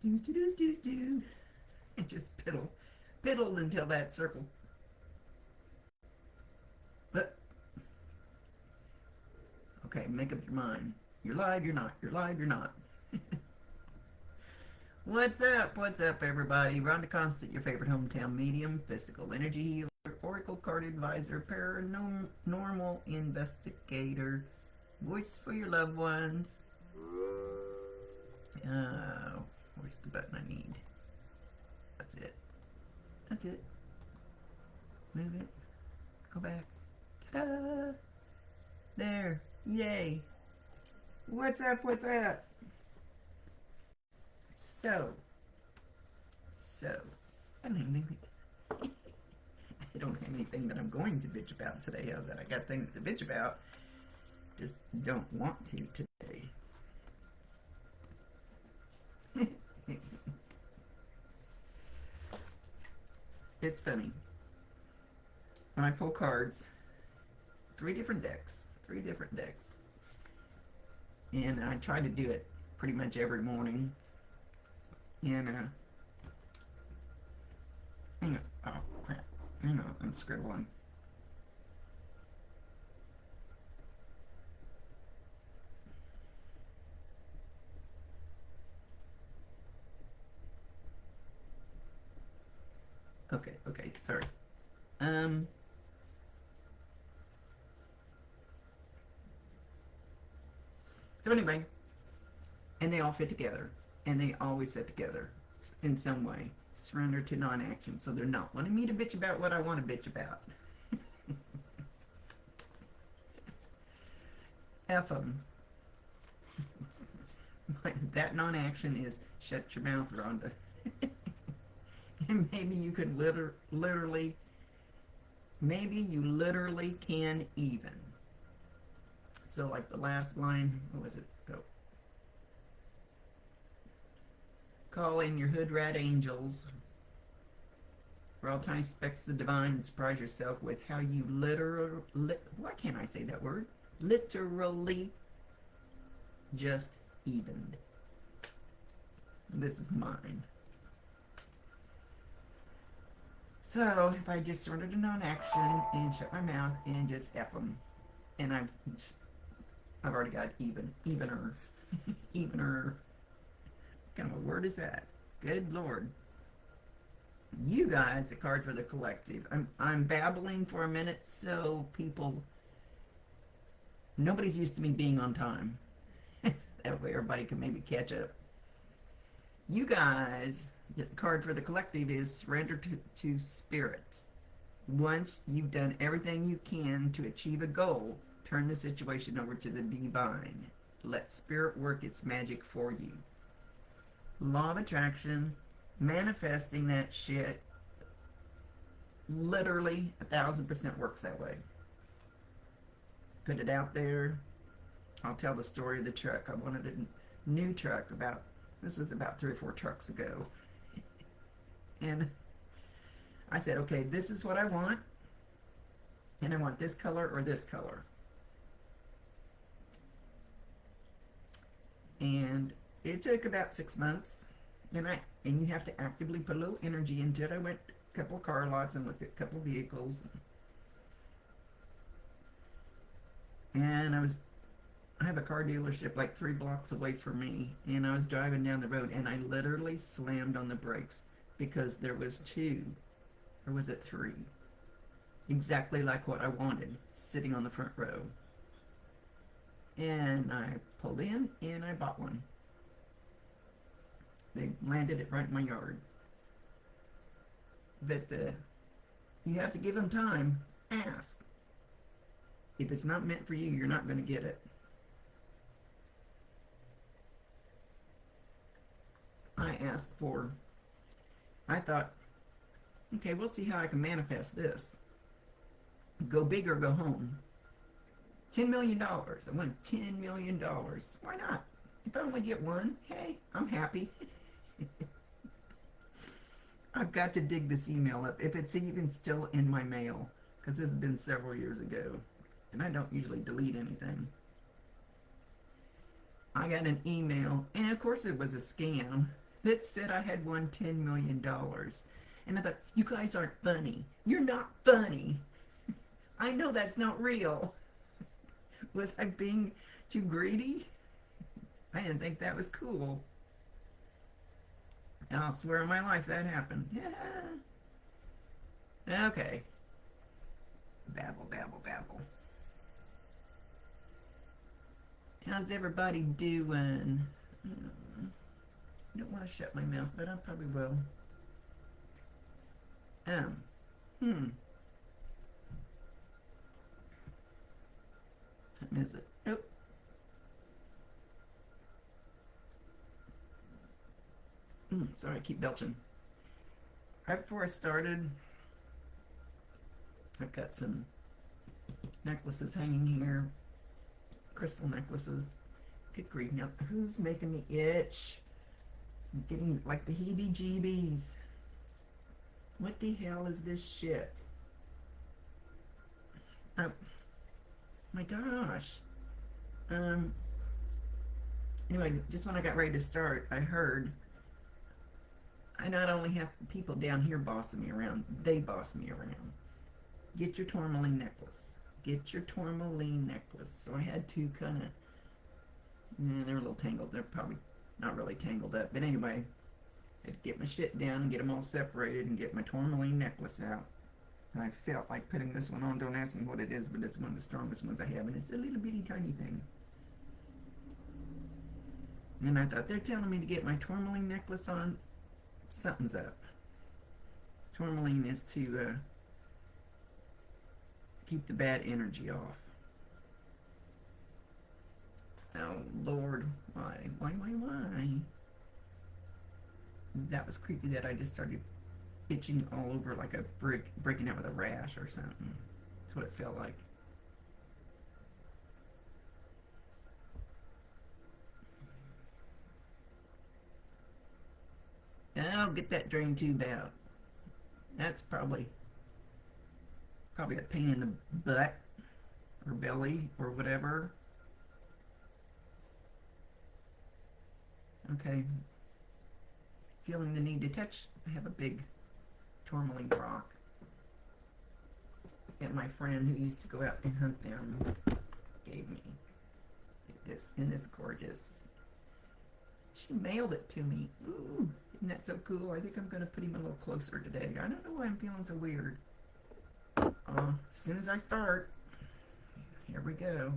Do do do do do. And just piddle until that circle. But okay, make up your mind. You're live, you're not. You're live, you're not. What's up? What's up, everybody? Rhonda Constant, your favorite hometown medium, physical energy healer, oracle card advisor, paranormal investigator, voice for your loved ones. Where's the button I need? That's it. That's it. Move it. Go back. Ta-da! There. Yay. What's up? What's up? So, so, I don't have anything. I don't have anything that I'm going to bitch about today. How's that? I got things to bitch about. Just don't want to today. It's funny. When I pull cards, three different decks, and I try to do it pretty much every morning. And hang on, oh crap, hang on, I'm scribbling. Okay, sorry. Um, so anyway, and they all fit together, and they always fit together in some way. Surrender to non-action, so they're not wanting me to bitch about what I want to bitch about. F them. That non-action is shut your mouth, Rhonda. And maybe you could literally, maybe you literally can even. So like the last line, what was it? Go. Call in your hood rat angels. For all time specs the divine and surprise yourself with how you why can't I say that word? Literally just evened. This is mine. So if I just surrender to non-action and shut my mouth and just F them, and I've already got evener, evener. What kind of a word is that? Good Lord. You guys, the card for the collective. I'm babbling for a minute so people. Nobody's used to me being on time. That way everybody can maybe catch up. You guys, the card for the collective is surrender to spirit. Once you've done everything you can to achieve a goal, turn the situation over to the divine. Let spirit work its magic for you. Law of attraction, manifesting that shit, literally 1,000% works that way. Put it out there. I'll tell the story of the truck. I wanted a new truck this is about 3 or 4 trucks ago. And I said, okay, this is what I want. And I want this color or this color. And it took about 6 months. And you have to actively put a little energy into it. I went a couple of car lots and looked at a couple of vehicles. And I have a car dealership like 3 blocks away from me, and I was driving down the road and I literally slammed on the brakes because there was 2, or was it 3, exactly like what I wanted sitting on the front row. And I pulled in and I bought one. They landed it right in my yard. But you have to give them time. Ask. If it's not meant for you, you're not going to get it. I thought, okay, we'll see how I can manifest this. Go big or go home. $10 million. I want $10 million. Why not? If I only get one, hey, I'm happy. I've got to dig this email up, if it's even still in my mail, because this has been several years ago, and I don't usually delete anything. I got an email, and of course it was a scam. that said I had won $10 million. And I thought, you guys aren't funny. You're not funny. I know that's not real. Was I being too greedy? I didn't think that was cool. And I'll swear on my life that happened. Yeah. Okay. Babble, babble, babble. How's everybody doing? I don't want to shut my mouth, but I probably will. Hmm. What time is it? Oh. Sorry, I keep belching. Right before I started, I've got some necklaces hanging here. Crystal necklaces. Good grief. Now, who's making me itch? I'm getting like the heebie-jeebies. What the hell is this shit? Oh, my gosh. Anyway, just when I got ready to start, I heard I not only have people down here bossing me around, they boss me around. Get your tourmaline necklace. Get your tourmaline necklace. So I had to kind of, they're a little tangled. They're probably not really tangled up. But anyway, I had to get my shit down and get them all separated and get my tourmaline necklace out. And I felt like putting this one on. Don't ask me what it is, but it's one of the strongest ones I have. And it's a little bitty tiny thing. And I thought, they're telling me to get my tourmaline necklace on. Something's up. Tourmaline is to keep the bad energy off. Oh, Lord. Why? That was creepy that I just started itching all over like a brick, breaking out with a rash or something. That's what it felt like. Oh, get that drain tube out. That's probably a pain in the butt or belly or whatever. Okay. Feeling the need to touch. I have a big tourmaline rock that my friend who used to go out and hunt them gave me. In this gorgeous. She mailed it to me. Ooh, isn't that so cool? I think I'm going to put him a little closer today. I don't know why I'm feeling so weird. As soon as I start, here we go.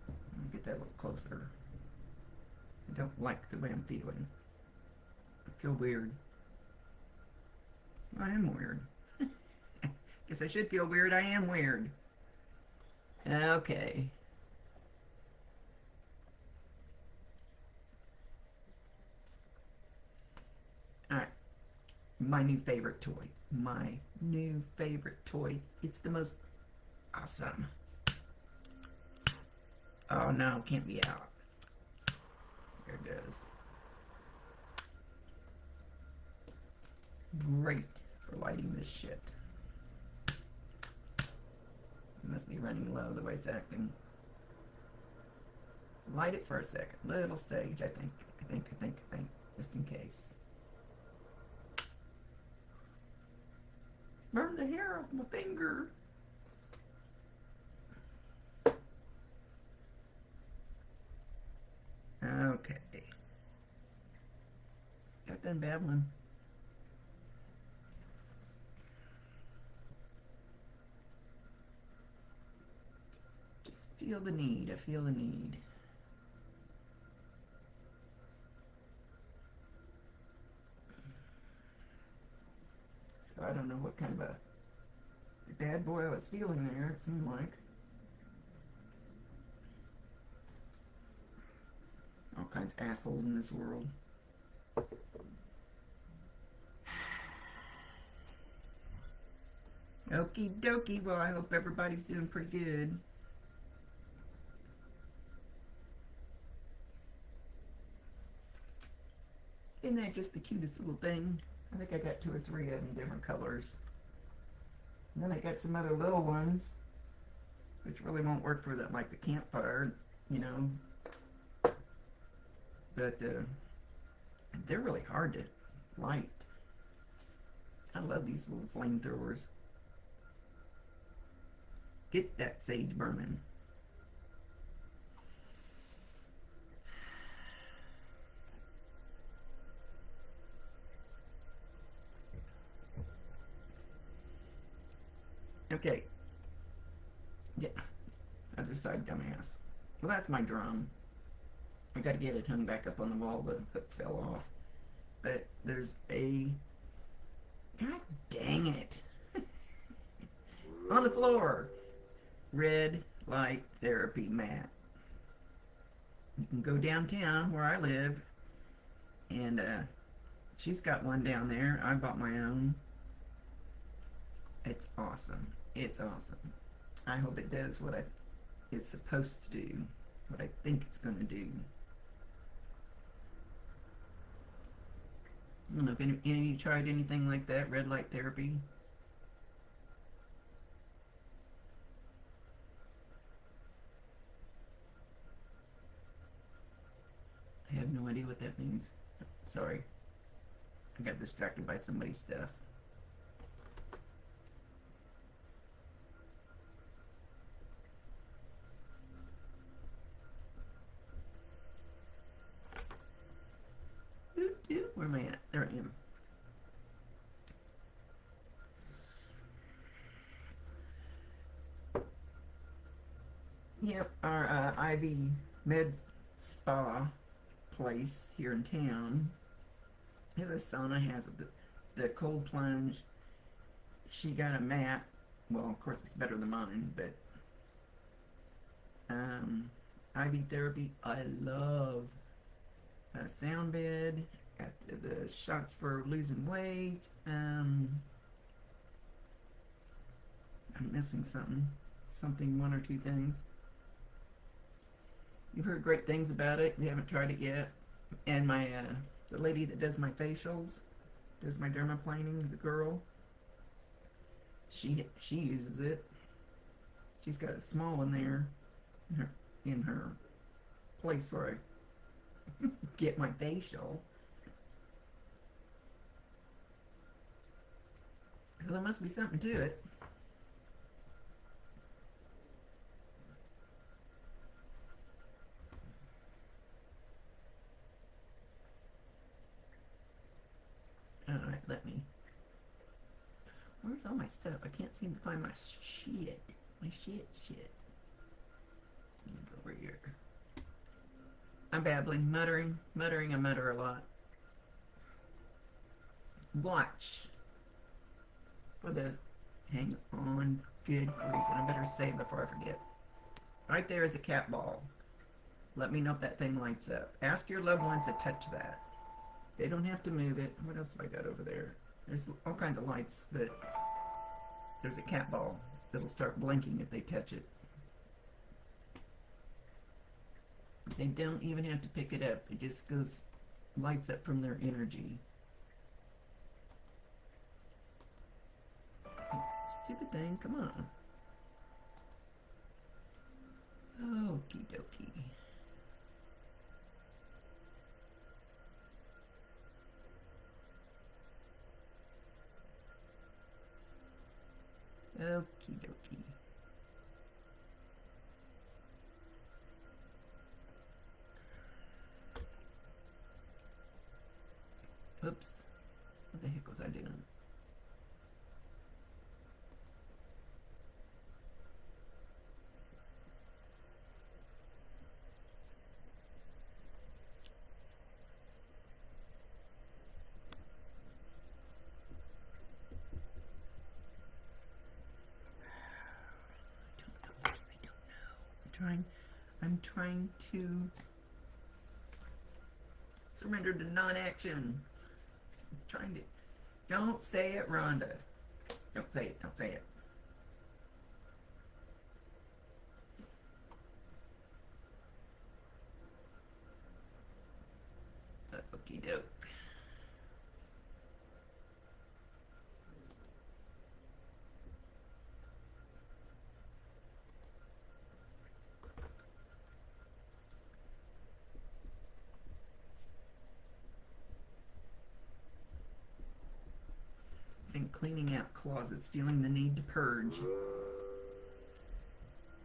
Let me get that a little closer. I don't like the way I'm feeling. I feel weird. I am weird. Guess I should feel weird. I am weird. Okay. Alright. My new favorite toy. My new favorite toy. It's the most awesome. Oh no, can't be out. There it goes. Great for lighting this shit. It must be running low the way it's acting. Light it for a second. Little sage, I think, just in case. Burn the hair off my finger. Okay. Got done babbling. Just feel the need. I feel the need. So I don't know what kind of a bad boy I was feeling there, it seemed like. All kinds of assholes in this world. Okie dokie. Well, I hope everybody's doing pretty good. Isn't that just the cutest little thing? I think I got 2 or 3 of them, different colors. And then I got some other little ones, which really won't work for that, like the campfire, you know. But They're really hard to light. I love these little flamethrowers. Get that sage burning. Okay. Yeah. Other side, dumbass. Well, that's my drum. I gotta get it hung back up on the wall. The hook fell off. But there's a... God dang it. On the floor. Red light therapy mat. You can go downtown where I live, and she's got one down there. I bought my own. It's awesome. It's awesome. I hope it does what it's supposed to do, what I think it's going to do. I don't know if any of you tried anything like that, red light therapy. I have no idea what that means. Sorry. I got distracted by somebody's stuff. Where am I at? There I am. Yep, our Ivy Med Spa place here in town has a sauna, has the cold plunge. She got a mat. Well, of course it's better than mine, but IV therapy, I love. A sound bed, got the shots for losing weight. I'm missing something, one or two things. You've heard great things about it. You haven't tried it yet. And my the lady that does my facials, does my dermaplaning, the girl, she uses it. She's got a small one there in her place where I get my facial. So there must be something to it. Alright, let me. Where's all my stuff? I can't seem to find my shit. My shit. Let me go over here. I'm babbling, muttering. I mutter a lot. Watch for the... Hang on. Good grief. And I better say it before I forget. Right there is a cat ball. Let me know if that thing lights up. Ask your loved ones to touch that. They don't have to move it. What else have I got over there? There's all kinds of lights, but there's a cat ball that'll start blinking if they touch it. They don't even have to pick it up. It just goes, lights up from their energy. Stupid thing, come on. Okie dokie. Okie dokie. Oops. What the heck was I doing? I don't know. I'm trying to surrender to non-action. I'm trying to... Don't say it, Rhonda. Don't say it. Don't say it. Okie doke. And cleaning out closets, feeling the need to purge.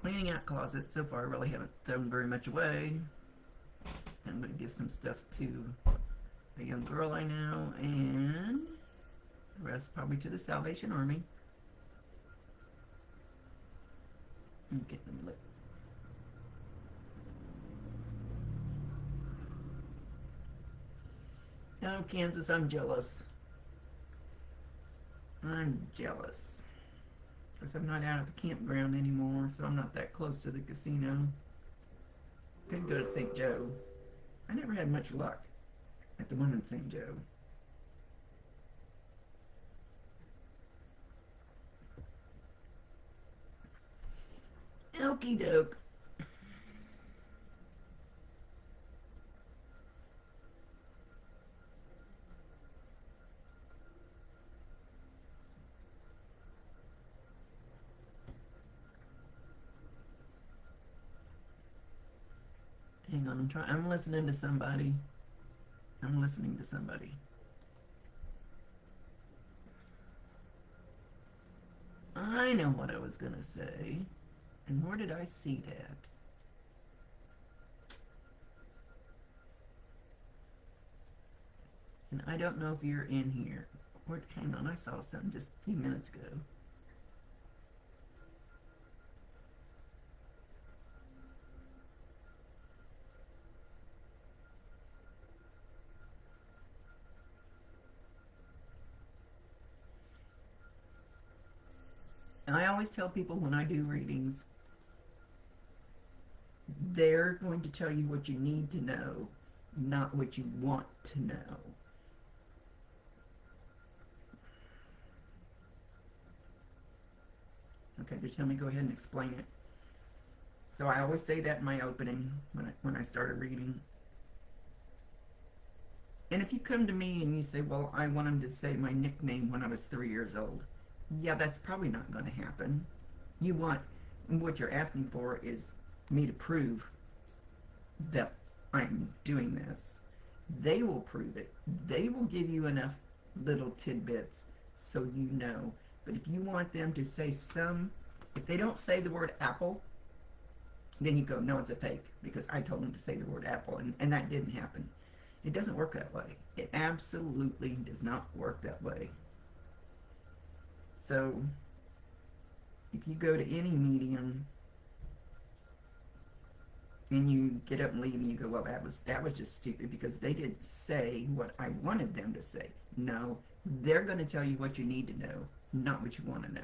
Cleaning out closets, so far I really haven't thrown very much away. I'm going to give some stuff to a young girl I know, and the rest probably to the Salvation Army. Okay, let me look. Oh, Kansas, I'm jealous. I'm jealous. Because I'm not out at the campground anymore, so I'm not that close to the casino. Could go to St. Joe. I never had much luck at the one in St. Joe. Okie doke. Hang on, I'm listening to somebody. I'm listening to somebody. I know what I was gonna say. And where did I see that? And I don't know if you're in here. Hang on, I saw something just a few minutes ago. And I always tell people when I do readings, they're going to tell you what you need to know, not what you want to know. Okay, they're telling me go ahead and explain it. So I always say that in my opening when I started reading. And if you come to me and you say, well, I want them to say my nickname when I was 3 years old, yeah, that's probably not going to happen. What you're asking for is me to prove that I'm doing this. They will prove it. They will give you enough little tidbits so you know. But if you want them to say if they don't say the word apple, then you go, no, it's a fake, because I told them to say the word apple, and that didn't happen. It doesn't work that way. It absolutely does not work that way. So, if you go to any medium and you get up and leave and you go, well, that was just stupid because they didn't say what I wanted them to say. No, they're going to tell you what you need to know, not what you want to know.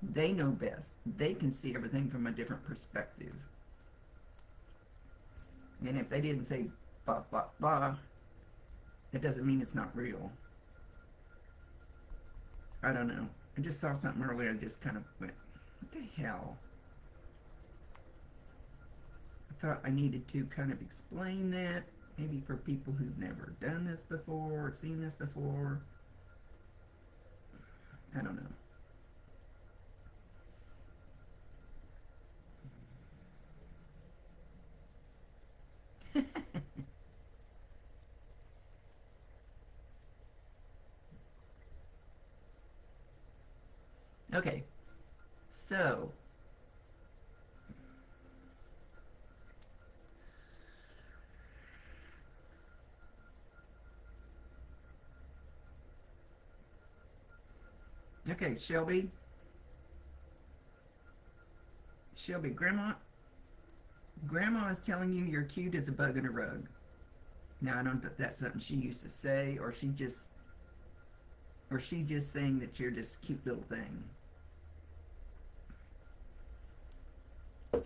They know best. They can see everything from a different perspective. And if they didn't say blah, blah, blah, it doesn't mean it's not real. I don't know. I just saw something earlier and just kind of went, what the hell? I thought I needed to kind of explain that, maybe for people who've never done this before or seen this before. I don't know. Okay, so okay, Shelby, Grandma is telling you you're cute as a bug in a rug. Now I don't know if that's something she used to say, or she just saying that you're just a cute little thing.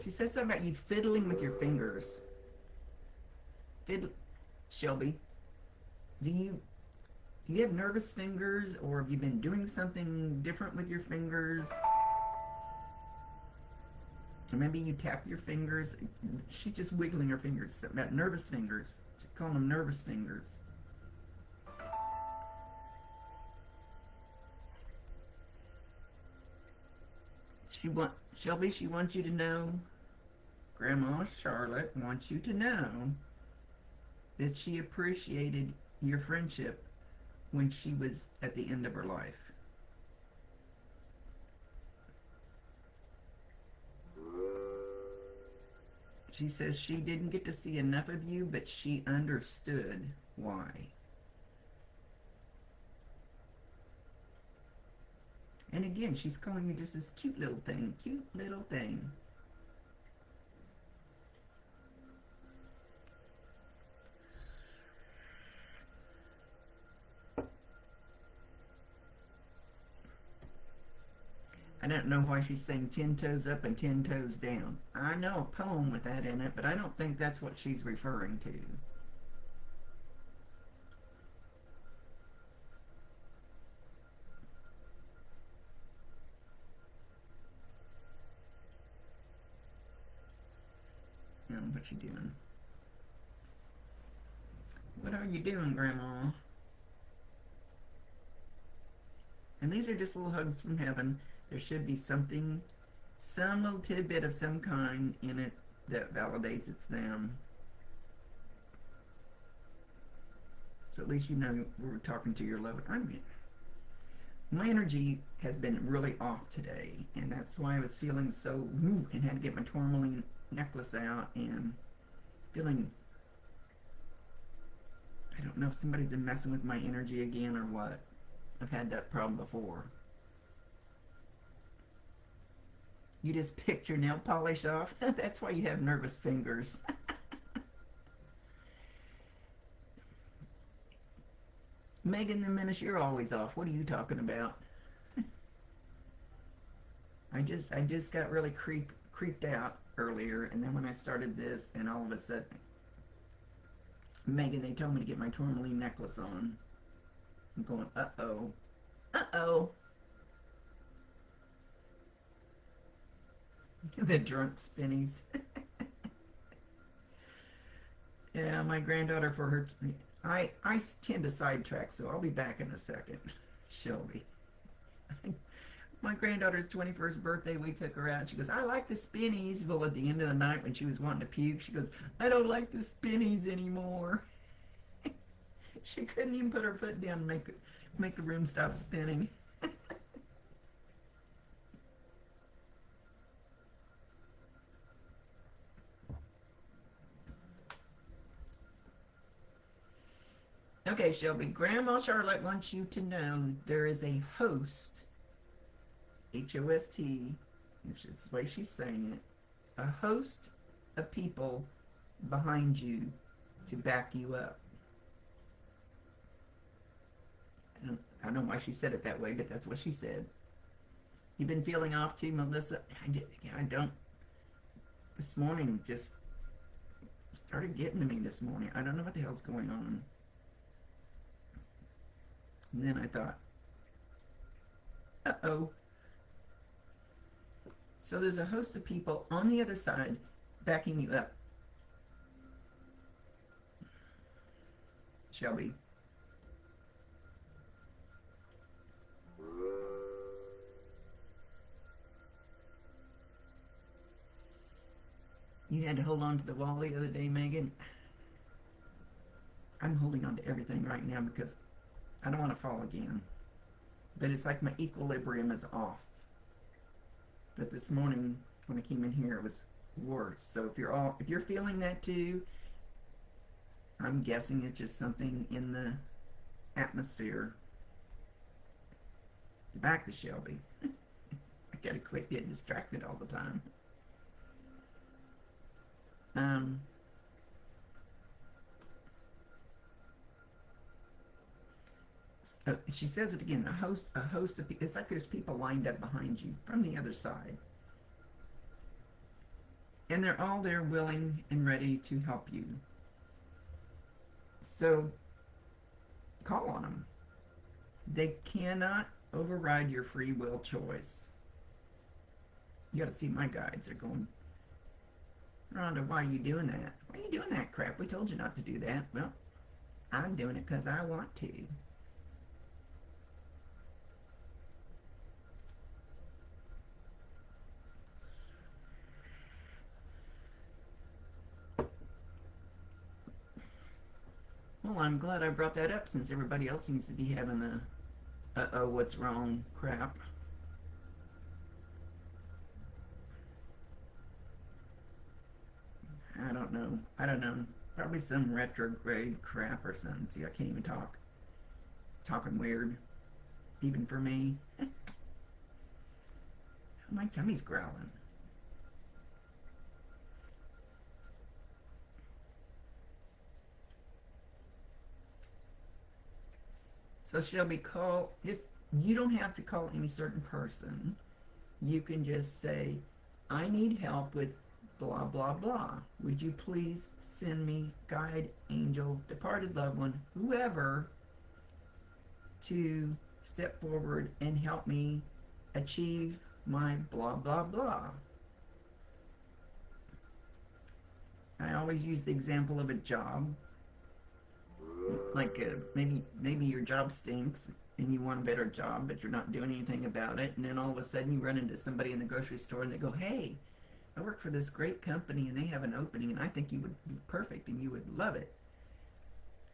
She said something about you fiddling with your fingers. Shelby, do you have nervous fingers, or have you been doing something different with your fingers? Or maybe you tap your fingers. She's just wiggling her fingers. Something about nervous fingers. She's calling them nervous fingers. Shelby, she wants you to know, Grandma Charlotte wants you to know that she appreciated your friendship when she was at the end of her life. She says she didn't get to see enough of you, but she understood why. And again, she's calling you just this cute little thing. Cute little thing. I don't know why she's saying 10 toes up and 10 toes down. I know a poem with that in it, but I don't think that's what she's referring to. What you doing? What are you doing, Grandma? And these are just little hugs from heaven. There should be something, some little tidbit of some kind in it that validates it's them. So at least you know we're talking to your loved. My energy has been really off today, and that's why I was feeling so and had to get my tourmaline necklace out and feeling, I don't know if somebody's been messing with my energy again or what. I've had that problem before. You just picked your nail polish off? That's why you have nervous fingers. Megan the Menace, you're always off. What are you talking about? I just got really creeped out earlier, and then when I started this, and all of a sudden, Megan, they told me to get my tourmaline necklace on. I'm going, uh-oh. Uh-oh. The drunk spinnies. Yeah, my granddaughter for her... I tend to sidetrack, so I'll be back in a second. Shelby. My granddaughter's 21st birthday, we took her out. She goes, I like the spinnies. Well, at the end of the night when she was wanting to puke, she goes, I don't like the spinnies anymore. She couldn't even put her foot down and make the room stop spinning. Okay, Shelby, Grandma Charlotte wants you to know there is a host, H-O-S-T, which is the way she's saying it, a host of people behind you to back you up. I don't know why she said it that way, but that's what she said. You've been feeling off too, Melissa? I don't. This morning just started getting to me this morning. I don't know what the hell's going on. And then I thought, uh-oh. So there's a host of people on the other side backing you up. Shelby. You had to hold on to the wall the other day, Megan. I'm holding on to everything right now because I don't want to fall again. But it's like my equilibrium is off. But this morning when I came in here it was worse. So if you're feeling that too, I'm guessing it's just something in the atmosphere. Back to Shelby. I gotta quit getting distracted all the time. She says it again. A host of people. It's like there's people lined up behind you from the other side, and they're all there, willing and ready to help you. So call on them. They cannot override your free will choice. You got to see my guides. They're going, Rhonda, why are you doing that? Why are you doing that crap? We told you not to do that. Well, I'm doing it because I want to. Well, I'm glad I brought that up since everybody else seems to be having the uh-oh, what's wrong crap. I don't know. I don't know. Probably some retrograde crap or something. See, I can't even talk. Talking weird, even for me. My tummy's growling. So Shelby, call just you don't have to call any certain person. You can just say, I need help with blah blah blah. Would you please send me guide, angel, departed loved one, whoever, to step forward and help me achieve my blah blah blah. I always use the example of a job. Like maybe your job stinks and you want a better job, but you're not doing anything about it. And then all of a sudden you run into somebody in the grocery store and they go, "Hey, I work for this great company and they have an opening and I think you would be perfect and you would love it."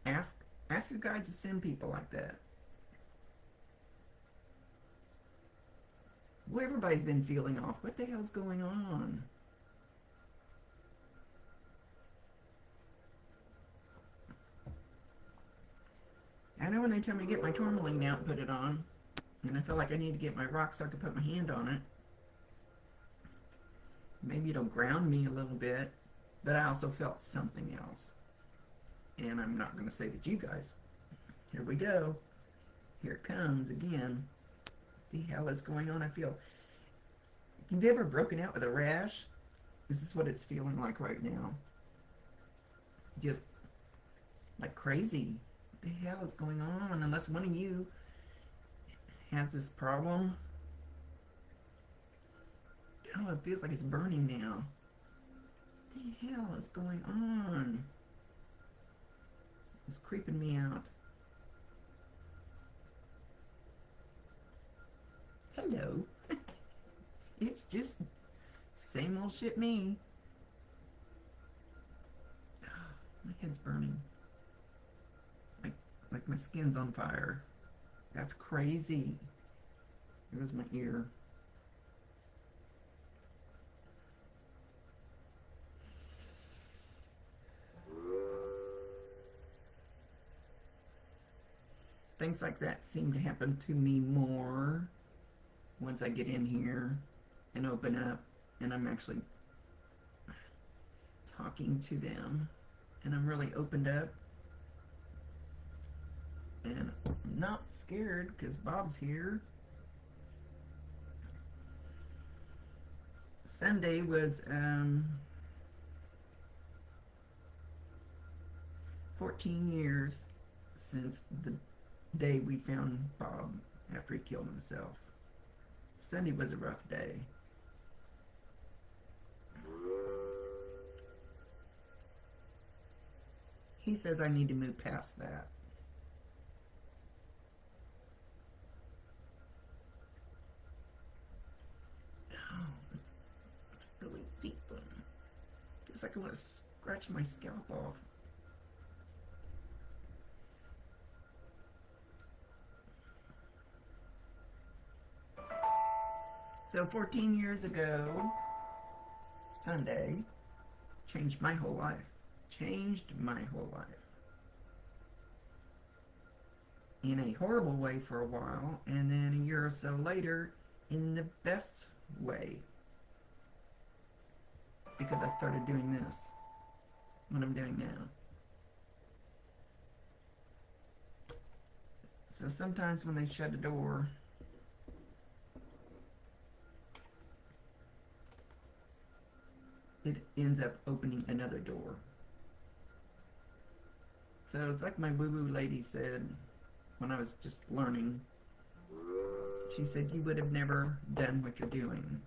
Ask ask your guides to send people like that. Well, everybody's been feeling off. What the hell's going on? I know when they tell me to get my tourmaline out and put it on, and I feel like I need to get my rock so I can put my hand on it. Maybe it'll ground me a little bit, but I also felt something else. And I'm not going to say that you guys. Here we go. Here it comes again. The hell is going on? I feel. Have you ever broken out with a rash? This is what it's feeling like right now. Just like crazy. What the hell is going on? Unless one of you has this problem. Oh, it feels like it's burning now. What the hell is going on? It's creeping me out. Hello. It's just same old shit me. My head's burning. Like my skin's on fire. That's crazy. Here goes my ear. Things like that seem to happen to me more once I get in here and open up and I'm actually talking to them and I'm really opened up and I'm not scared because Bob's here. Sunday was 14 years since the day we found Bob after he killed himself. Sunday was a rough day. He says I need to move past that. Oh, that's a really deep one. Feels like I want to scratch my scalp off. So 14 years ago, Sunday, changed my whole life. Changed my whole life. In a horrible way for a while, and then a year or so later, in the best way. Because I started doing this. What I'm doing now. So sometimes when they shut a door, it ends up opening another door. So it's like my woo-woo lady said when I was just learning. She said, you would have never done what you're doing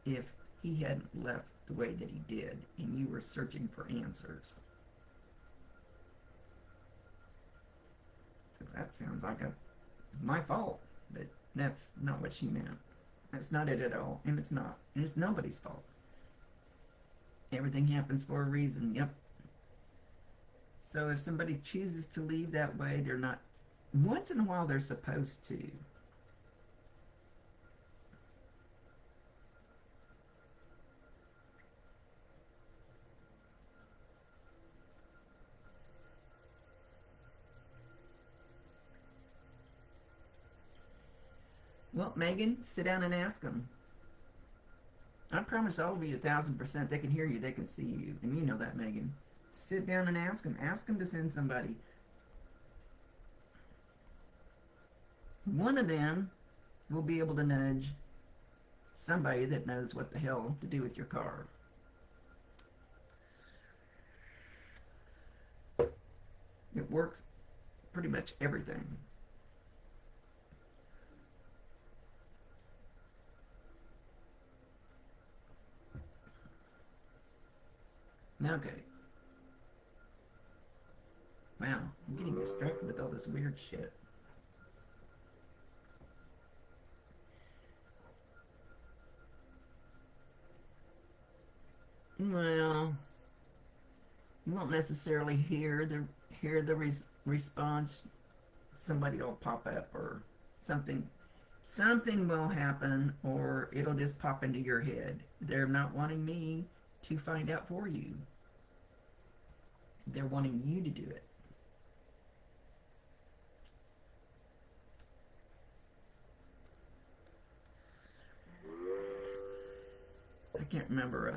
if he hadn't left the way that he did and you were searching for answers. So that sounds like my fault, but that's not what she meant. That's not it at all, and it's not. And it's nobody's fault. Everything happens for a reason, yep. So if somebody chooses to leave that way, they're not, once in a while they're supposed to. Well, Megan, sit down and ask them. I promise all of you 1,000% they can hear you, they can see you. And you know that, Megan. Sit down and ask them. Ask them to send somebody. One of them will be able to nudge somebody that knows what the hell to do with your car. It works pretty much everything. Okay. Wow, I'm getting distracted with all this weird shit. Well, you won't necessarily hear the response. Somebody will pop up or something. Something will happen, or it'll just pop into your head. They're not wanting me to find out for you. They're wanting you to do it. I can't remember.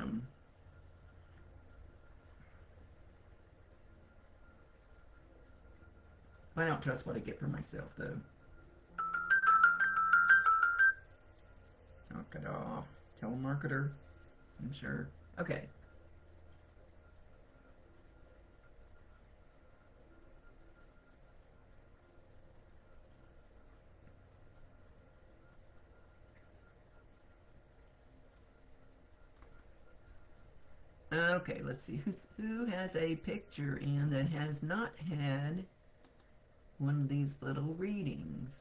I don't trust what I get for myself, though. Knock it off. Telemarketer. I'm sure. Okay. Okay, let's see who has a picture in that has not had one of these little readings.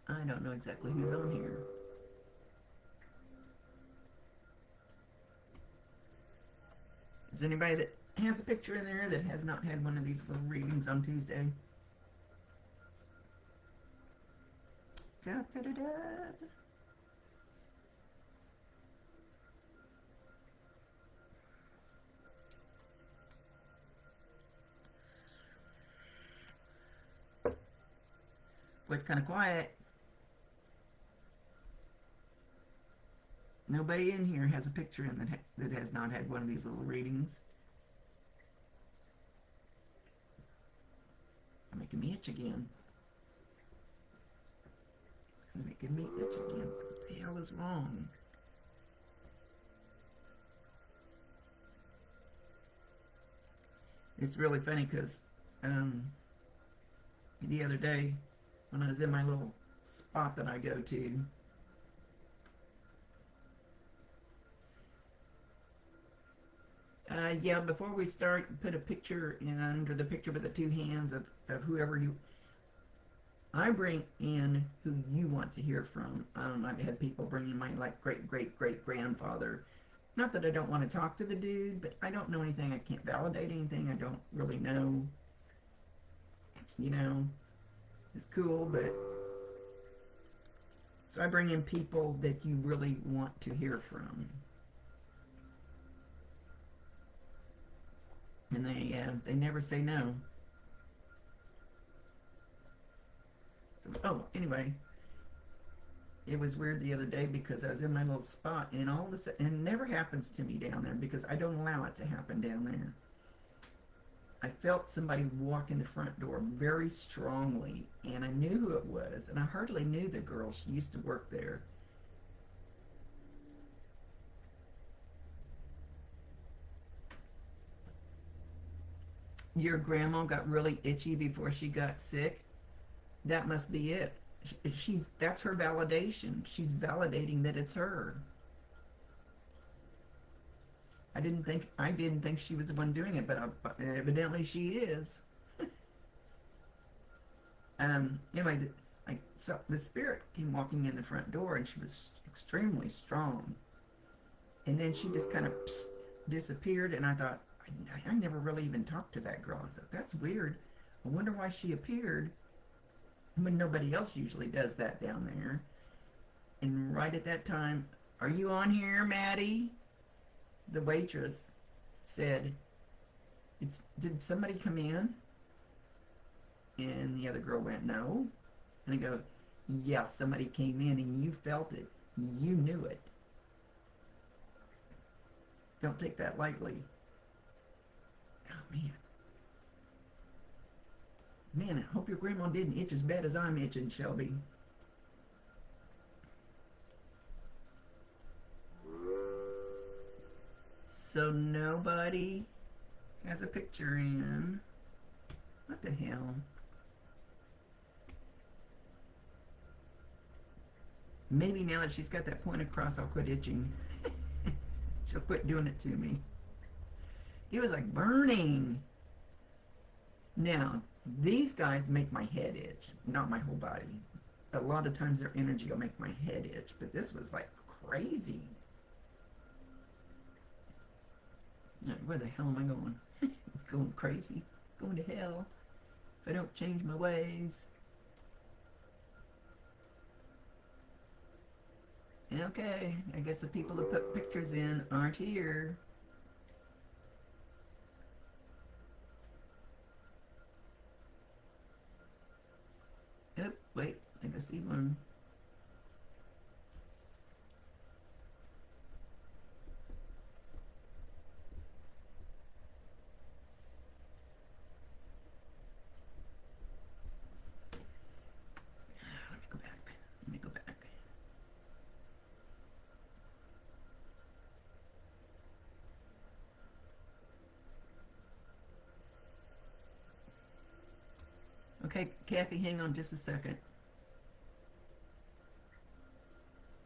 I don't know exactly who's on here. Is there anybody that has a picture in there that has not had one of these little readings on Tuesday? Da, da, da, da. Well, it's kind of quiet. Nobody in here has a picture in that has not had one of these little readings. You're making me itch again. You're making me itch again. What the hell is wrong? It's really funny because the other day when I was in my little spot that I go to, yeah, before we start, put a picture in under the picture with the two hands of whoever you. I bring in who you want to hear from. I've had people bring in my like great grandfather. Not that I don't want to talk to the dude, but I don't know anything. I can't validate anything. I don't really know. You know, it's cool, but so I bring in people that you really want to hear from. And they never say no. So, oh, anyway, it was weird the other day because I was in my little spot, and all of a sudden, and it never happens to me down there because I don't allow it to happen down there. I felt somebody walk in the front door very strongly, and I knew who it was, and I hardly knew the girl. She used to work there. Your grandma got really itchy before she got sick. That must be it. That's her validation. She's validating that it's her. I didn't think she was the one doing it, but evidently she is. Anyway, I saw the spirit came walking in the front door, and she was extremely strong. And then she just kind of disappeared, and I thought, I never really even talked to that girl. I thought, that's weird. I wonder why she appeared when nobody else usually does that down there. And right at that time, are you on here, Maddie? The waitress said, did somebody come in? And the other girl went, no. And I go, yes, somebody came in and you felt it. You knew it. Don't take that lightly. Oh, man. Man, I hope your grandma didn't itch as bad as I'm itching, Shelby. So nobody has a picture in. What the hell? Maybe now that she's got that point across, I'll quit itching. She'll quit doing it to me. It was like burning. Now, these guys make my head itch, not my whole body. A lot of times their energy will make my head itch, but this was like crazy. Where the hell am I going? Going crazy. Going to hell. If I don't change my ways. Okay, I guess the people that put pictures in aren't here. Oh, wait, I think I see one. Let me go back. Let me go back. Okay, Kathy, hang on just a second.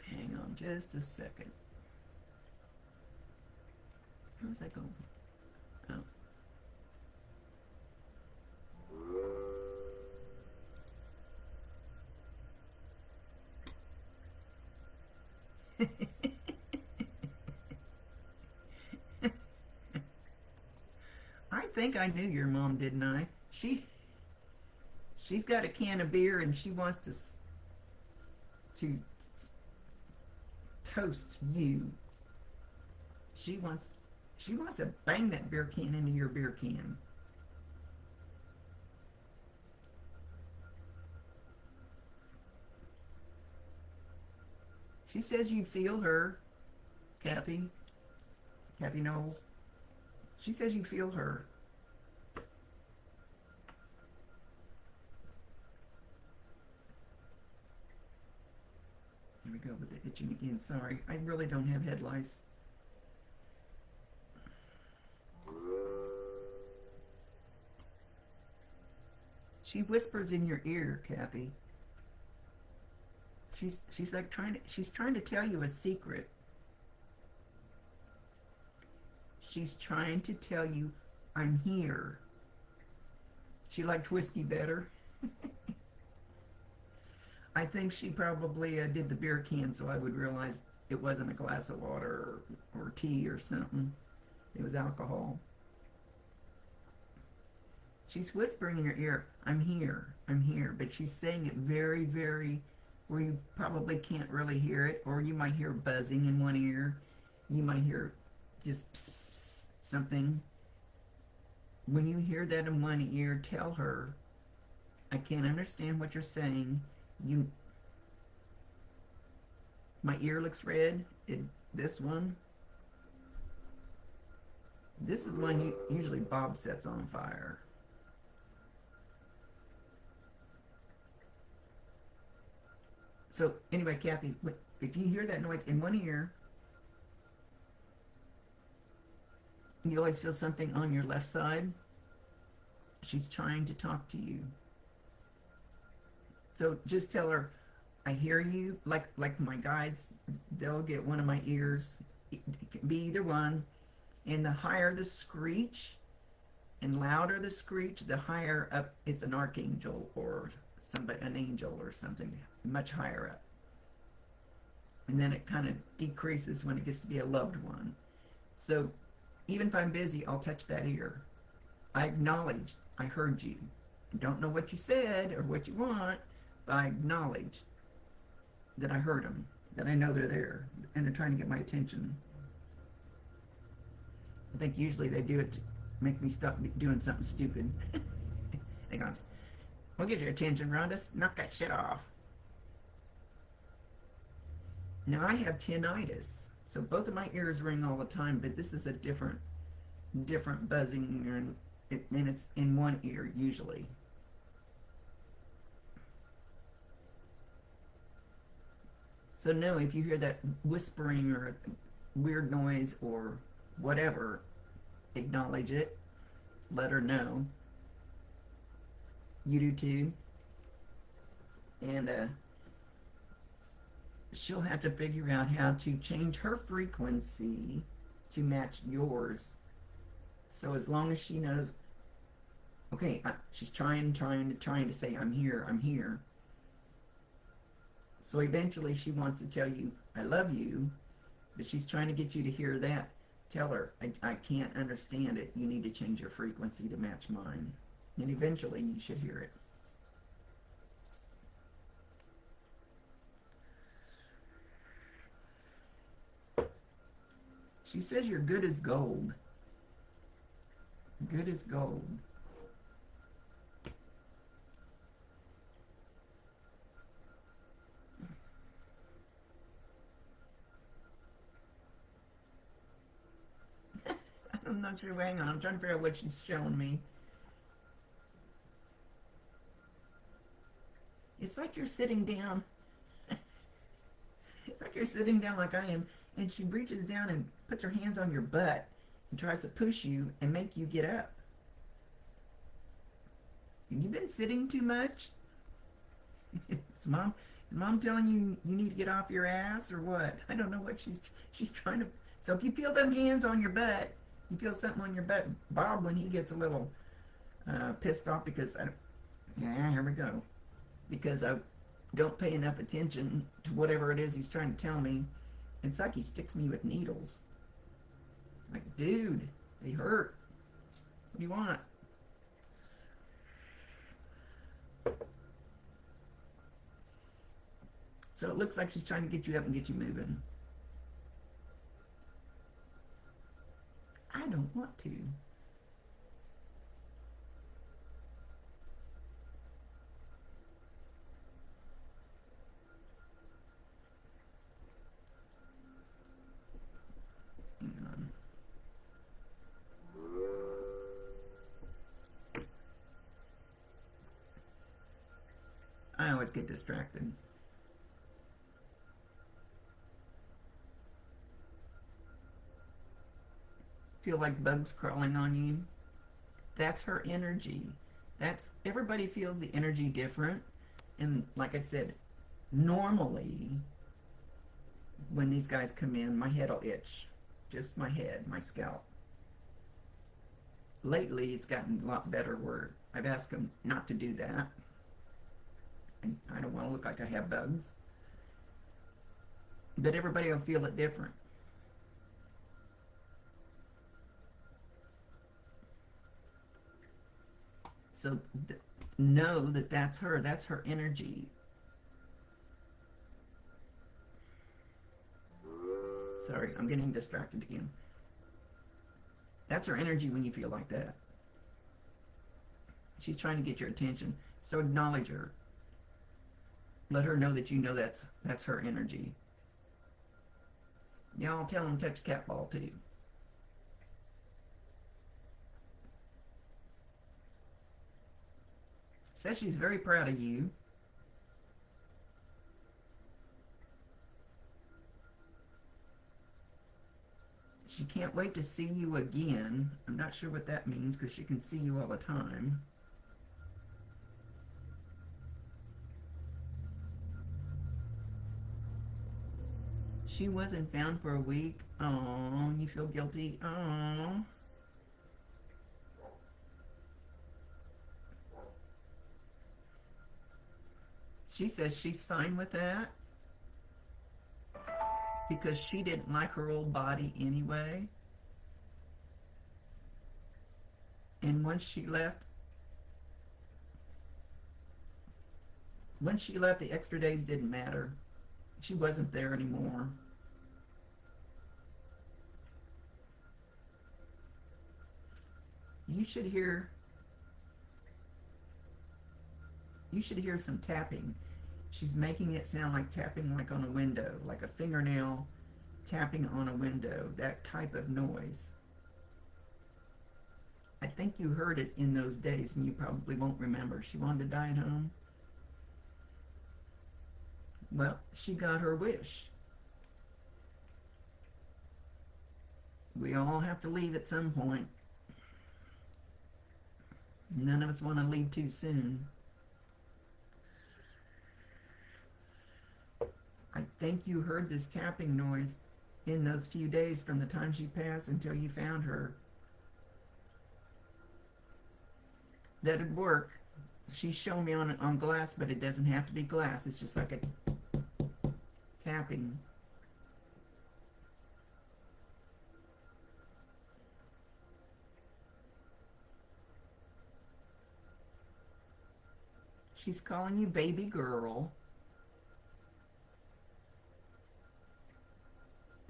Hang on just a second. Where's that going? Oh. I think I knew your mom, didn't I? She's got a can of beer and she wants to toast you. She wants to bang that beer can into your beer can. She says you feel her, Kathy Knowles. She says you feel her. Here we go with the itching again. Sorry, I really don't have head lice. She whispers in your ear, Kathy. She's like trying to tell you a secret. She's trying to tell you, I'm here. She liked whiskey better. I think she probably did the beer can so I would realize it wasn't a glass of water or tea or something. It was alcohol. She's whispering in your ear, I'm here, I'm here. But she's saying it very, very, where you probably can't really hear it. Or you might hear buzzing in one ear. You might hear just pss, pss, pss, something. When you hear that in one ear, tell her, I can't understand what you're saying. My ear looks red. This one. This is one usually Bob sets on fire. So anyway, Kathy, if you hear that noise in one ear, you always feel something on your left side. She's trying to talk to you. So just tell her, I hear you. Like my guides, they'll get one of my ears. It can be either one. And the higher the screech and louder the screech, the higher up it's an archangel or an angel or something much higher up. And then it kind of decreases when it gets to be a loved one. So even if I'm busy, I'll touch that ear. I acknowledge I heard you. I don't know what you said or what you want, but I acknowledge that I heard them, that I know they're there, and they're trying to get my attention. I think usually they do it to make me stop doing something stupid. Hang on. We'll get your attention, Rhonda. Knock that shit off. Now I have tinnitus, so both of my ears ring all the time, but this is a different buzzing, and it's in one ear usually. So no, if you hear that whispering or weird noise or whatever, acknowledge it. Let her know. You do too. And she'll have to figure out how to change her frequency to match yours. So as long as she knows, okay, she's trying to say, I'm here, I'm here. So eventually she wants to tell you, I love you, but she's trying to get you to hear that. Tell her, I can't understand it. You need to change your frequency to match mine. And eventually you should hear it. She says you're good as gold. Good as gold. I'm not sure. Hang on. I'm trying to figure out what she's showing me. It's like you're sitting down. It's like you're sitting down like I am, and she reaches down and puts her hands on your butt and tries to push you and make you get up. Have you been sitting too much? Is mom telling you you need to get off your ass or what? I don't know what she's trying to. So if you feel them hands on your butt, you feel something on your butt. Bob, when he gets a little pissed off because here we go, because I don't pay enough attention to whatever it is he's trying to tell me. It's like he sticks me with needles. Like, dude, they hurt. What do you want? So it looks like she's trying to get you up and get you moving. I don't want to. Hang on. I always get distracted. Feel like bugs crawling on you. That's her energy. That's everybody feels the energy different. And like I said, normally when these guys come in, my head will itch. Just my head, my scalp. Lately, it's gotten a lot better where I've asked them not to do that. And I don't want to look like I have bugs. But everybody will feel it different. So know that that's her. That's her energy. Sorry, I'm getting distracted again. That's her energy when you feel like that. She's trying to get your attention. So acknowledge her. Let her know that you know that's her energy. Y'all tell them to touch the cat ball too. Says she's very proud of you. She can't wait to see you again. I'm not sure what that means because she can see you all the time. She wasn't found for a week. Oh, you feel guilty. Oh. She says she's fine with that because she didn't like her old body anyway. And once she left, the extra days didn't matter. She wasn't there anymore. You should hear You should hear some tapping. She's making it sound like tapping like on a window, like a fingernail tapping on a window, that type of noise. I think you heard it in those days and you probably won't remember. She wanted to die at home. Well, she got her wish. We all have to leave at some point. None of us want to leave too soon. I think you heard this tapping noise in those few days from the time she passed until you found her. That'd work. She's shown me on glass, but it doesn't have to be glass. It's just like a tapping. She's calling you baby girl.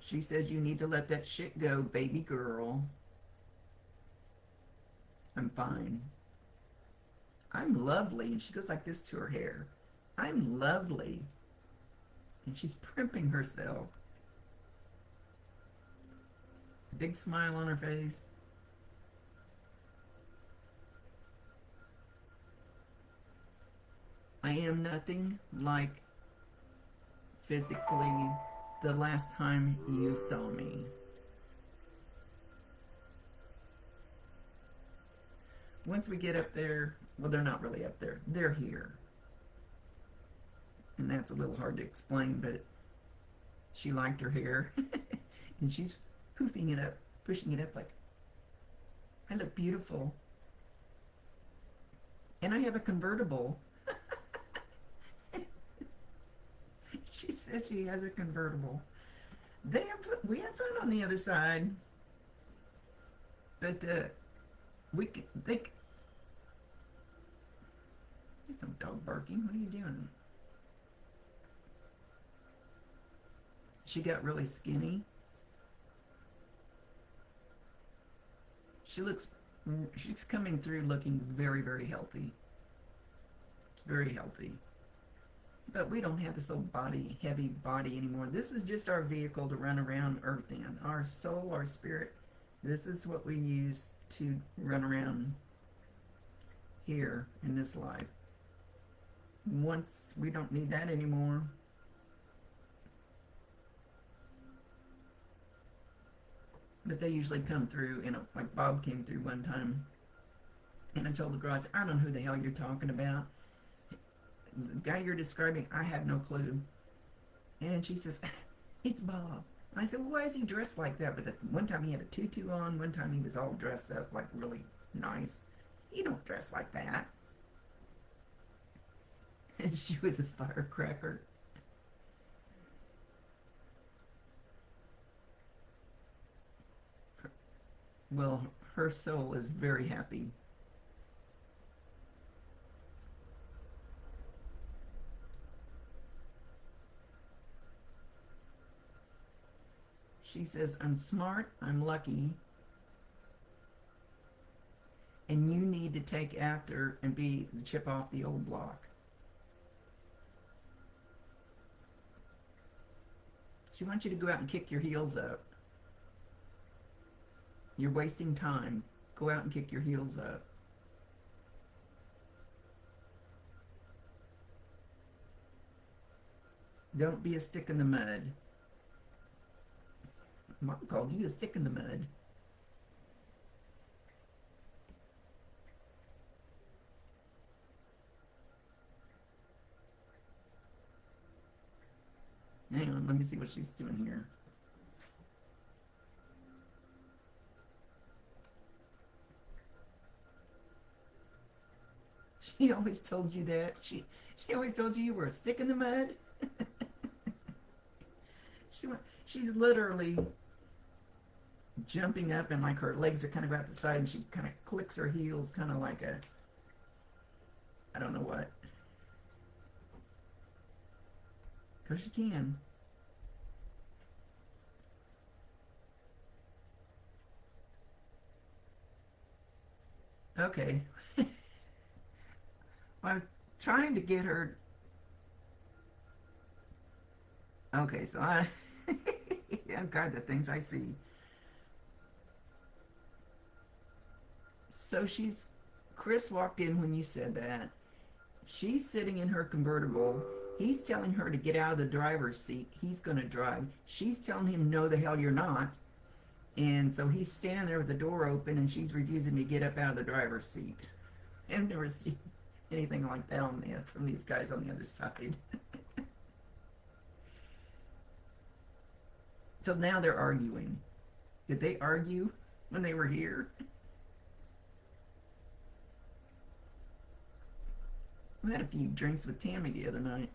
She says you need to let that shit go, baby girl. I'm fine. I'm lovely. And she goes like this to her hair. I'm lovely. And she's primping herself. Big smile on her face. I am nothing like physically the last time you saw me. Once we get up there, well, they're not really up there. They're here. And that's a little hard to explain, but she liked her hair. And she's poofing it up, pushing it up like, I look beautiful. And I have a convertible. She says she has a convertible. We have fun on the other side. But there's no dog barking. What are you doing? She got really skinny. She's coming through looking very, very healthy. Very healthy. But we don't have this old heavy body anymore. This is just our vehicle to run around Earth in. Our soul, our spirit, this is what we use to run around here in this life. Once we don't need that anymore, but they usually come through, like Bob came through one time, and I told the girl, I said, I don't know who the hell you're talking about. The guy you're describing, I have no clue. And she says, it's Bob. I said, well, why is he dressed like that? But one time he had a tutu on, one time he was all dressed up like really nice. You don't dress like that. And she was a firecracker. Well, her soul is very happy. She says, I'm smart, I'm lucky, and you need to take after and be the chip off the old block. She wants you to go out and kick your heels up. You're wasting time. Go out and kick your heels up. Don't be a stick in the mud. Mom called you a stick in the mud. Hang on, let me see what she's doing here. She always told you that. She always told you were a stick in the mud. She's literally jumping up and like her legs are kind of out the side and she kind of clicks her heels kind of like I don't know what. Because she can. Okay. I'm trying to get her. Okay, so I. Oh God, the things I see. So she's. Chris walked in when you said that. She's sitting in her convertible. He's telling her to get out of the driver's seat. He's going to drive. She's telling him, no, the hell you're not. And so he's standing there with the door open and she's refusing to get up out of the driver's seat. I've never seen anything like that from these guys on the other side. So now they're arguing. Did they argue when they were here? We had a few drinks with Tammy the other night.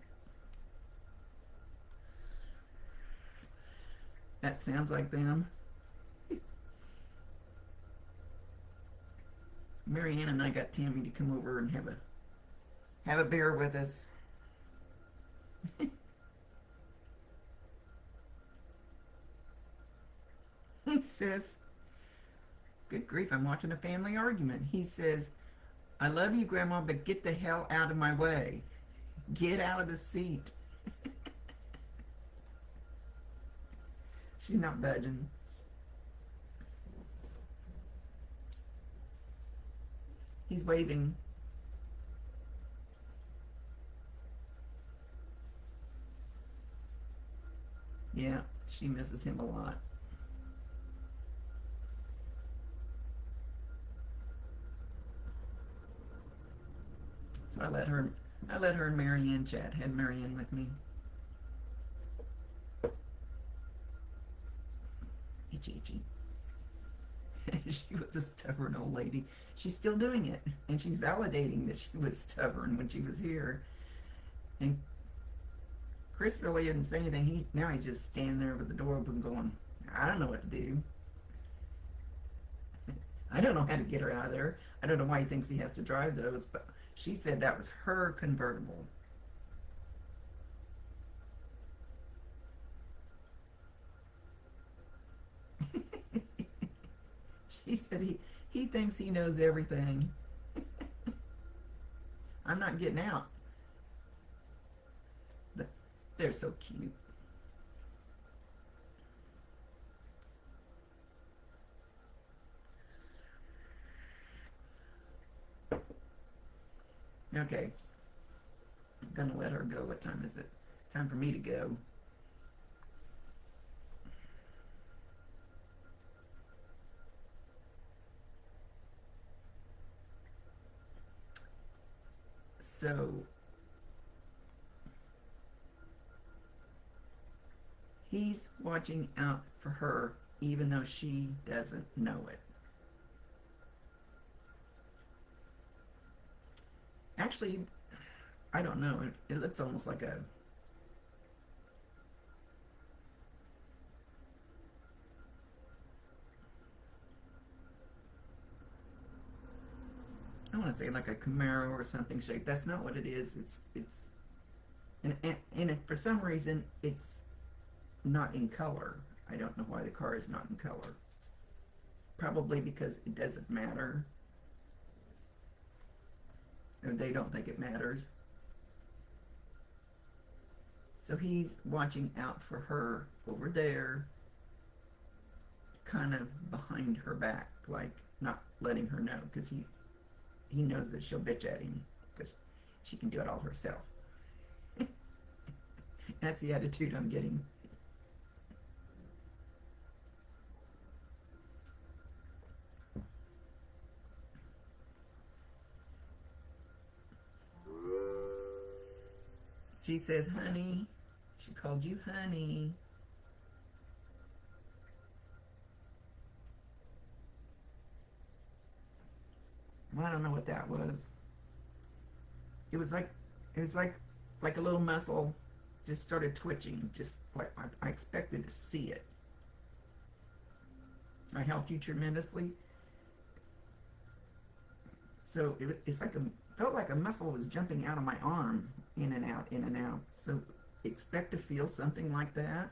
That sounds like them. Marianne and I got Tammy to come over and have a beer with us. He says, good grief, I'm watching a family argument. He says, I love you, Grandma, but get the hell out of my way. Get out of the seat. She's not budging. He's waving. Yeah, she misses him a lot. So I let her and Marianne chat. Had Marianne with me. Itchy, itchy. She was a stubborn old lady. She's still doing it, and she's validating that she was stubborn when she was here. And Chris really didn't say anything. Now he's just standing there with the door open, going, "I don't know what to do. I don't know how to get her out of there. I don't know why he thinks he has to drive those." But she said that was her convertible. She said he thinks he knows everything. I'm not getting out. They're so cute. Okay. I'm gonna let her go. What time is it? Time for me to go. So he's watching out for her even though she doesn't know it. Actually, I don't know. It looks almost like a I want to say like a Camaro or something shape. That's not what it is. And for some reason it's not in color. I don't know why the car is not in color. Probably because it doesn't matter. Or they don't think it matters. So he's watching out for her over there, kind of behind her back, like not letting her know, because he knows that she'll bitch at him because she can do it all herself. That's the attitude I'm getting. She says, honey. She called you honey. Well, I don't know what that was. It was like a little muscle just started twitching, just like I expected to see it. I helped you tremendously. So it's like felt like a muscle was jumping out of my arm, in and out, in and out. So expect to feel something like that.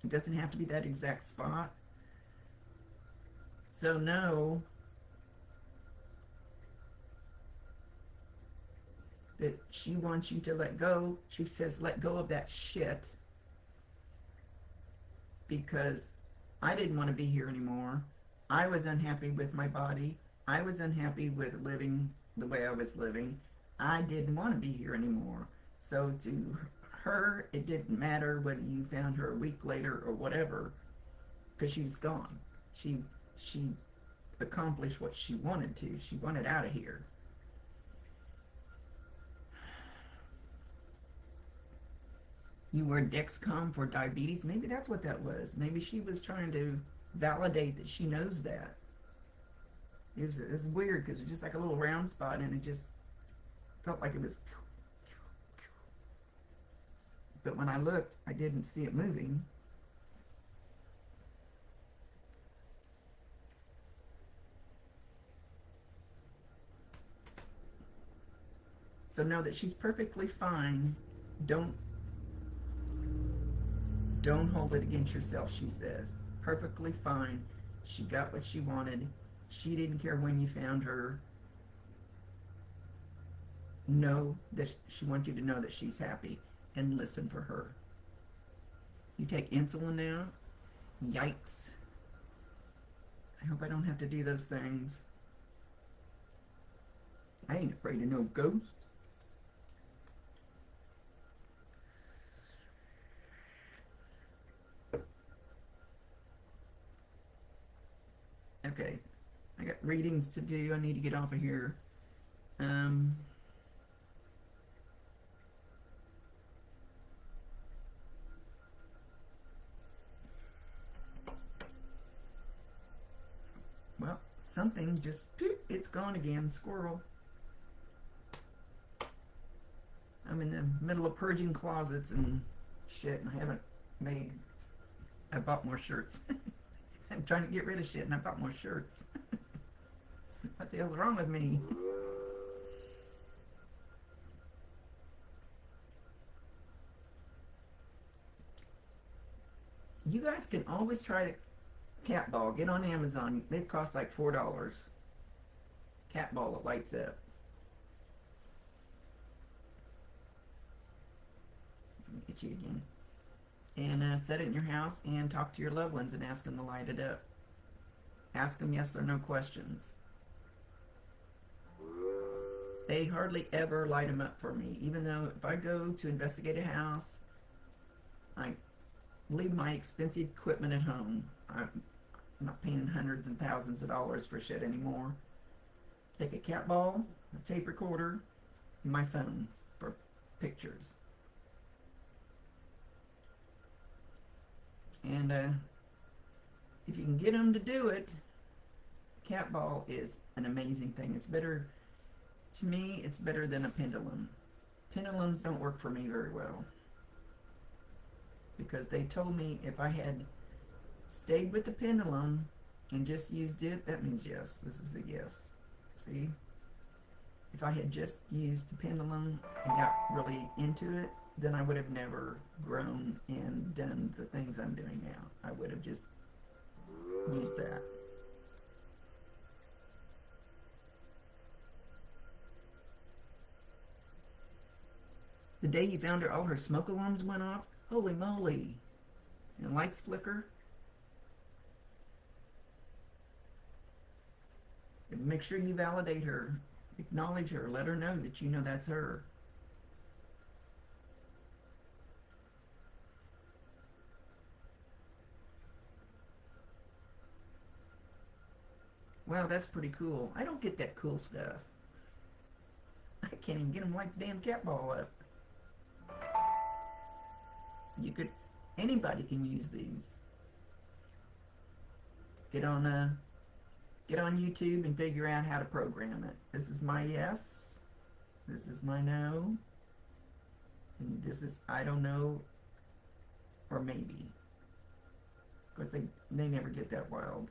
It doesn't have to be that exact spot. So know that she wants you to let go. She says, let go of that shit because I didn't want to be here anymore. I was unhappy with my body. I was unhappy with living the way I was living. I didn't want to be here anymore. So to her, it didn't matter whether you found her a week later or whatever, because she was gone. She accomplished what she wanted to. She wanted out of here. You were Dexcom for diabetes. Maybe that's what that was. Maybe she was trying to validate that she knows that. It's weird because it's just like a little round spot and it just felt like it was. But when I looked, I didn't see it moving. So know that she's perfectly fine. Don't hold it against yourself, she says. Perfectly fine. She got what she wanted. She didn't care when you found her. Know that she wants you to know that she's happy and listen for her. You take insulin now? Yikes. I hope I don't have to do those things. I ain't afraid of no ghosts. Okay, I got readings to do. I need to get off of here. Well, something just, it's gone again. Squirrel. I'm in the middle of purging closets and shit, and I haven't made, I bought more shirts. I'm trying to get rid of shit and I bought more shirts. What the hell's wrong with me? You guys can always try the cat ball. Get on Amazon. They cost like $4. Cat ball that lights up. Let me get you again. And set it in your house and talk to your loved ones and ask them to light it up. Ask them yes or no questions. They hardly ever light them up for me, even though if I go to investigate a house, I leave my expensive equipment at home. I'm not paying hundreds and thousands of dollars for shit anymore. Take a cat ball, a tape recorder, and my phone for pictures. And if you can get them to do it, cat ball is an amazing thing. It's better, to me, it's better than a pendulum. Pendulums don't work for me very well. Because they told me if I had stayed with the pendulum and just used it, that means yes. This is a yes. See? If I had just used the pendulum and got really into it, then I would have never grown and done the things I'm doing now. I would have just used that. The day you found her, all her smoke alarms went off. Holy moly. And lights flicker. And make sure you validate her. Acknowledge her. Let her know that you know that's her. Wow, that's pretty cool. I don't get that cool stuff. I can't even get them like the damn cat ball up. You could, anybody can use these. Get on YouTube and figure out how to program it. This is my yes. This is my no. And this is I don't know or maybe. Of course, they never get that wild.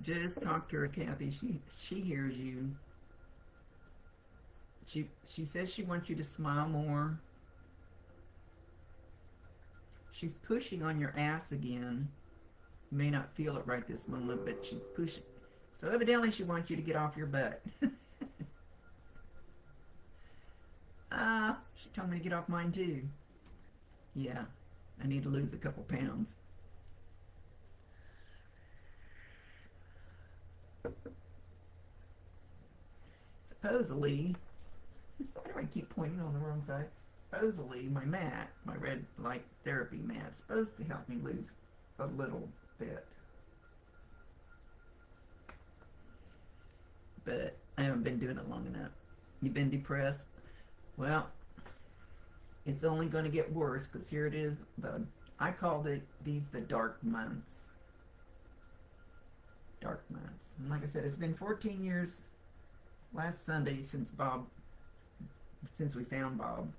Just talk to her, Kathy. She hears you. She says she wants you to smile more. She's pushing on your ass again. You may not feel it right this moment, but she's pushing. So evidently she wants you to get off your butt. She told me to get off mine too. Yeah, I need to lose a couple pounds. Supposedly, why do I keep pointing on the wrong side? Supposedly, my mat, my red light therapy mat, is supposed to help me lose a little bit. But I haven't been doing it long enough. You've been depressed? Well, it's only going to get worse because here it is. I call these the dark months. Dark months. And like I said, it's been 14 years last Sunday since we found Bob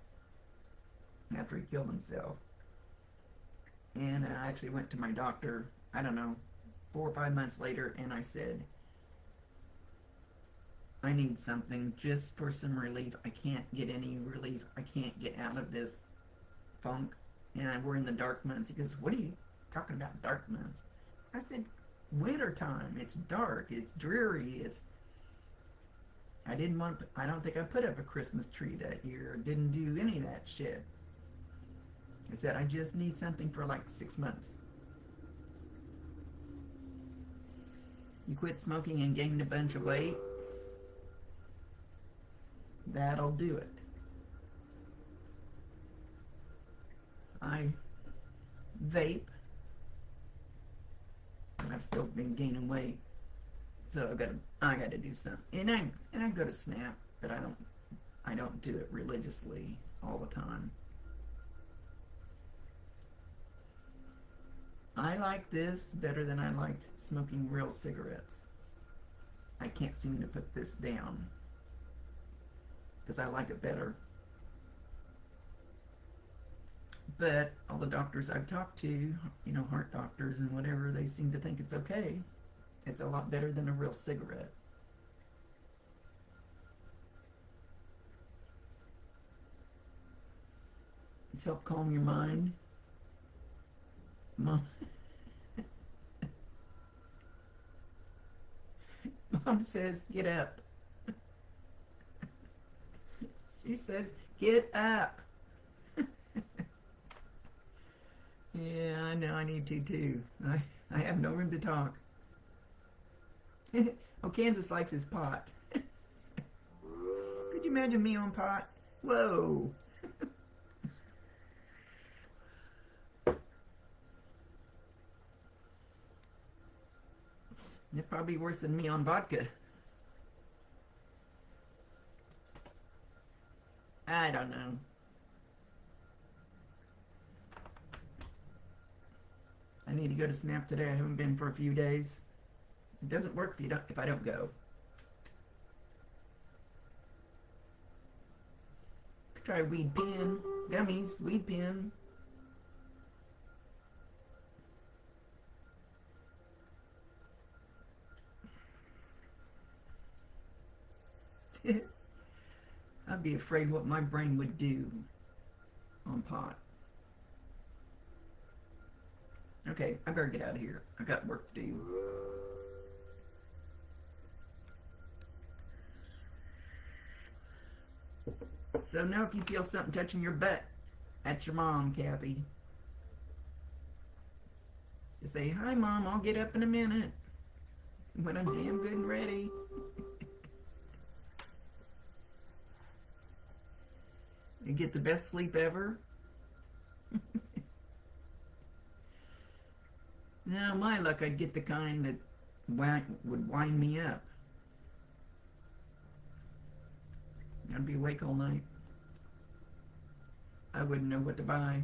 after he killed himself. And I actually went to my doctor, I don't know, 4 or 5 months later, and I said, I need something just for some relief. I can't get any relief. I can't get out of this funk. And we're in the dark months. He goes, what are you talking about, dark months? I said, winter time. It's dark. It's dreary. I don't think I put up a Christmas tree that year. Didn't do any of that shit. I said, I just need something for like 6 months. You quit smoking and gained a bunch of weight. That'll do it. I vape, and I've still been gaining weight, so I got to do something. And I go to Snap, but I don't do it religiously all the time. I like this better than I liked smoking real cigarettes. I can't seem to put this down because I like it better. But all the doctors I've talked to, heart doctors and whatever, they seem to think it's okay. It's a lot better than a real cigarette. It's helped calm your mind. Mom says, get up. She says, get up. Yeah, I know, I need to too. I have no room to talk. Oh, Kansas likes his pot. Could you imagine me on pot? Whoa. It's probably worse than me on vodka. I don't know. I need to go to Snap today. I haven't been for a few days. It doesn't work if I don't go. Try weed pen, gummies, weed pen. I'd be afraid what my brain would do on pot. Okay, I better get out of here. I got work to do. So now if you feel something touching your butt, that's your mom, Kathy. You say, hi Mom, I'll get up in a minute when I'm damn good and ready. You get the best sleep ever. Now, my luck, I'd get the kind that would wind me up. I'd be awake all night. I wouldn't know what to buy.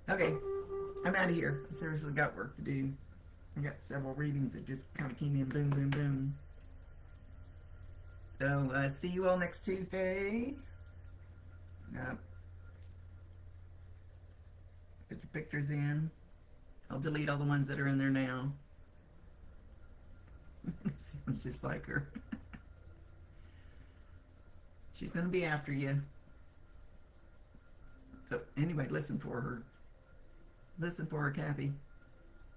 Okay, I'm out of here. I seriously got work to do. I got several readings that just kind of came in, boom, boom, boom. So, see you all next Tuesday. Put your pictures in. I'll delete all the ones that are in there now. Sounds just like her. She's going to be after you. So anyway, listen for her. Listen for her, Kathy.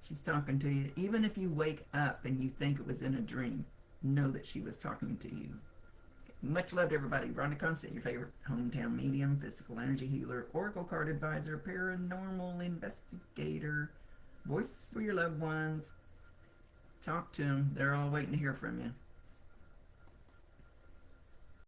She's talking to you. Even if you wake up and you think it was in a dream, know that she was talking to you. Much love to everybody. Rhonda Constant, your favorite hometown medium, physical energy healer, oracle card advisor, paranormal investigator, voice for your loved ones. Talk to them. They're all waiting to hear from you.